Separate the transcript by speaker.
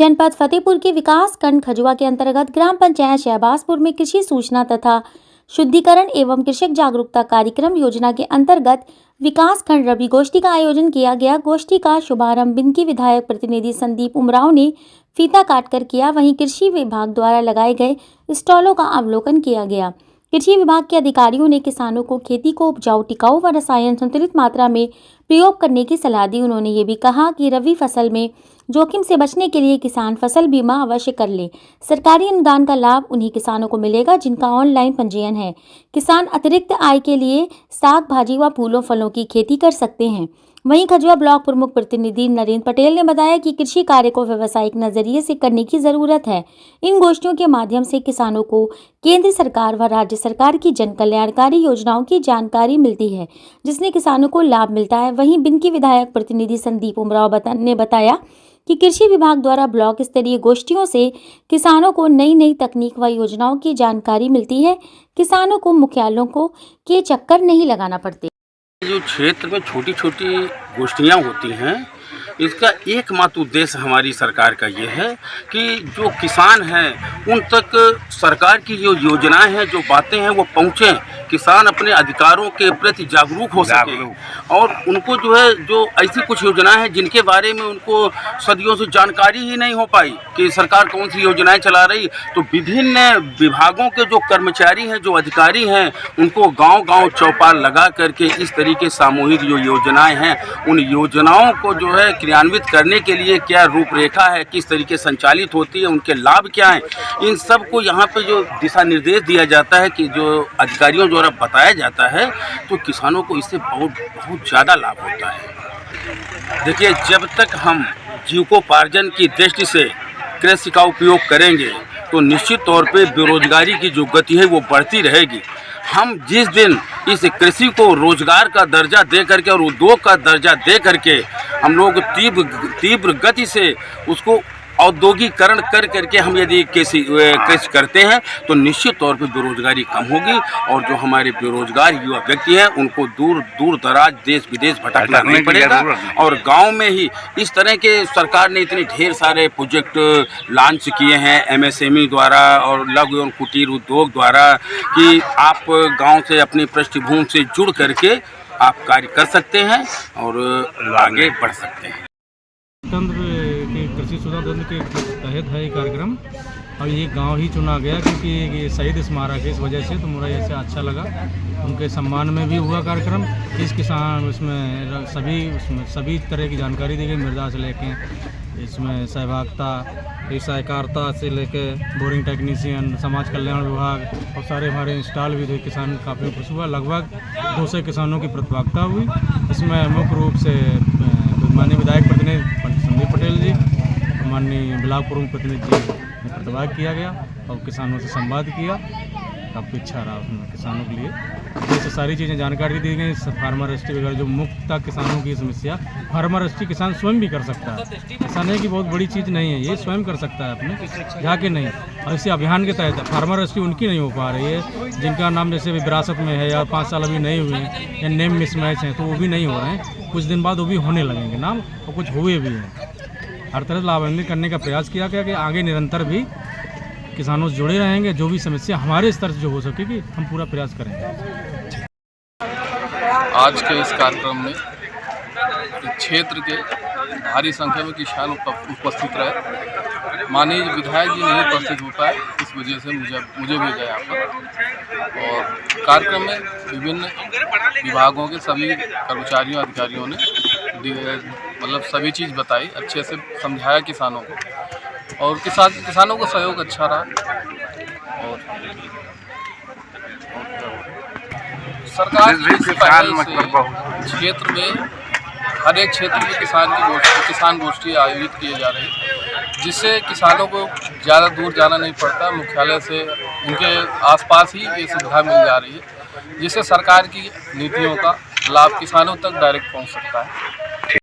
Speaker 1: जनपद फतेहपुर के विकास खंड खजुआ के अंतर्गत ग्राम पंचायत शहबाजपुर में कृषि सूचना तथा शुद्धिकरण एवं कृषक जागरूकता कार्यक्रम योजना के अंतर्गत विकास खंड रवि गोष्ठी का आयोजन किया गया। गोष्ठी का शुभारंभ बिनकी विधायक प्रतिनिधि संदीप उमराव ने फीता काटकर किया। वहीं कृषि विभाग द्वारा लगाए गए स्टॉलों का अवलोकन किया गया। कृषि विभाग के अधिकारियों ने किसानों को खेती को उपजाऊ, टिकाऊ व रसायन संतुलित मात्रा में प्रयोग करने की सलाह दी। उन्होंने ये भी कहा कि रबी फसल में जोखिम से बचने के लिए किसान फसल बीमा अवश्य कर ले। सरकारी अनुदान का लाभ उन्हीं किसानों को मिलेगा जिनका ऑनलाइन पंजीयन है। किसान अतिरिक्त आय के लिए साग भाजी व फूलों फलों की खेती कर सकते हैं। वहीं खजुआ ब्लॉक प्रमुख प्रतिनिधि नरेंद्र पटेल ने बताया कि कृषि कार्य को व्यावसायिक नजरिए से करने की जरूरत है। इन गोष्ठियों के माध्यम से किसानों को केंद्र सरकार व राज्य सरकार की जन कल्याणकारी योजनाओं की जानकारी मिलती है, जिससे किसानों को लाभ मिलता है। वहीं बिनकी विधायक प्रतिनिधि संदीप उमराव ने बताया कि कृषि विभाग द्वारा ब्लॉक स्तरीय गोष्ठियों से किसानों को नई नई तकनीक व योजनाओं की जानकारी मिलती है। किसानों को मुख्यालयों के चक्कर नहीं लगाना पड़ते।
Speaker 2: जो क्षेत्र में छोटी छोटी गोष्ठियाँ होती हैं, इसका एकमात्र उद्देश्य हमारी सरकार का ये है कि जो किसान हैं उन तक सरकार की जो योजनाएं हैं, जो बातें हैं वो पहुँचें, किसान अपने अधिकारों के प्रति जागरूक हो सके और उनको जो है जो ऐसी कुछ योजनाएं हैं जिनके बारे में उनको सदियों से जानकारी ही नहीं हो पाई कि सरकार कौन सी योजनाएं चला रही। तो विभिन्न विभागों के जो कर्मचारी हैं, जो अधिकारी हैं, उनको गांव-गांव चौपाल लगा करके इस तरीके सामूहिक जो योजनाएं हैं उन योजनाओं को जो है क्रियान्वित करने के लिए क्या रूपरेखा है, किस तरीके संचालित होती है, उनके लाभ क्या हैं, इन सब को यहाँ पे जो दिशा निर्देश दिया जाता है कि जो अधिकारियों द्वारा बताया जाता है, तो किसानों को इससे बहुत ज़्यादा लाभ होता है। देखिए, जब तक हम जीविकोपार्जन की दृष्टि से कृषि का उपयोग करेंगे तो निश्चित तौर पे बेरोजगारी की जो गति है वो बढ़ती रहेगी। हम जिस दिन इस कृषि को रोजगार का दर्जा दे करके और उद्योग का दर्जा दे करके हम लोग तीव्र गति से उसको औद्योगिकरण कर करके हम यदि कृषि करते हैं तो निश्चित तौर पे बेरोजगारी कम होगी और जो हमारे बेरोजगार युवा व्यक्ति हैं उनको दूर दराज देश विदेश भटकना नहीं पड़ेगा। और गांव में ही इस तरह के सरकार ने इतने ढेर सारे प्रोजेक्ट लॉन्च किए हैं एमएसएमई द्वारा और लघु एवं कुटीर उद्योग द्वारा कि आप गाँव से अपनी पृष्ठभूमि से जुड़ करके आप कार्य कर सकते हैं और आगे बढ़ सकते हैं।
Speaker 3: कृषि सुधार तंत्र के तहत है ये कार्यक्रम और ये गांव ही चुना गया क्योंकि ये शहीद स्मारक है, इस वजह से तो मुझे ऐसे अच्छा लगा। उनके सम्मान में भी हुआ कार्यक्रम। इस किसान उसमें सभी तरह की जानकारी दी गई, मृदा से लेके इसमें सहभागिता, सहकारिता से लेके बोरिंग टेक्नीशियन, समाज कल्याण विभाग और सारे हमारे स्टॉल भी थे। किसान काफ़ी खुश हुआ। लगभग 200 किसानों की प्रतिभागिता हुई। इसमें मुख्य रूप से माननीय विधायक प्रतिनिधि संदीप पटेल जी, माननीय ब्लॉक प्रमुख प्रतिनिधि जी ने प्रतिभाग किया गया और किसानों से संवाद किया। काफ़ी अच्छा रहा उसमें किसानों के लिए। जैसे सारी चीज़ें जानकारी दी गई। फार्मर रजिस्ट्री वगैरह जो मुख्यतः किसानों की समस्या, फार्मर रजिस्ट्री किसान स्वयं भी कर सकता है। ऐसा नहीं कि बहुत बड़ी चीज़ नहीं है, ये स्वयं कर सकता है अपने जाके नहीं। और इसी अभियान के तहत फार्मर रजिस्ट्री उनकी नहीं हो पा रही है जिनका नाम जैसे अभी विरासत में है या 5 साल अभी नहीं हुए हैं या नेम मिसमैच हैं, तो वो भी नहीं हो रहे हैं। कुछ दिन बाद वो भी होने लगेंगे नाम, और कुछ हुए भी हैं। हर तरह लाभान्वित करने का प्रयास किया गया कि आगे निरंतर भी किसानों से जुड़े रहेंगे। जो भी समस्या हमारे स्तर से जो हो सकेगी हम पूरा प्रयास करेंगे।
Speaker 4: आज के इस कार्यक्रम में क्षेत्र के भारी संख्या में किसान उपस्थित रहे। माननीय विधायक जी नहीं उपस्थित हो पाए, इस वजह से मुझे भेजा यहाँ पर। और कार्यक्रम में विभिन्न विभागों के सभी कर्मचारियों अधिकारियों ने मतलब सभी चीज़ बताई, अच्छे से समझाया किसानों को और किसानों को सहयोग अच्छा रहा। और सरकार की पहल से क्षेत्र में हर एक क्षेत्र में किसान गोष्ठी आयोजित किए जा रही है, जिससे किसानों को ज़्यादा दूर जाना नहीं पड़ता। मुख्यालय से उनके आसपास ही ये सुविधा मिल जा रही है, जिससे सरकार की नीतियों का लाभ किसानों तक डायरेक्ट पहुंच सकता है।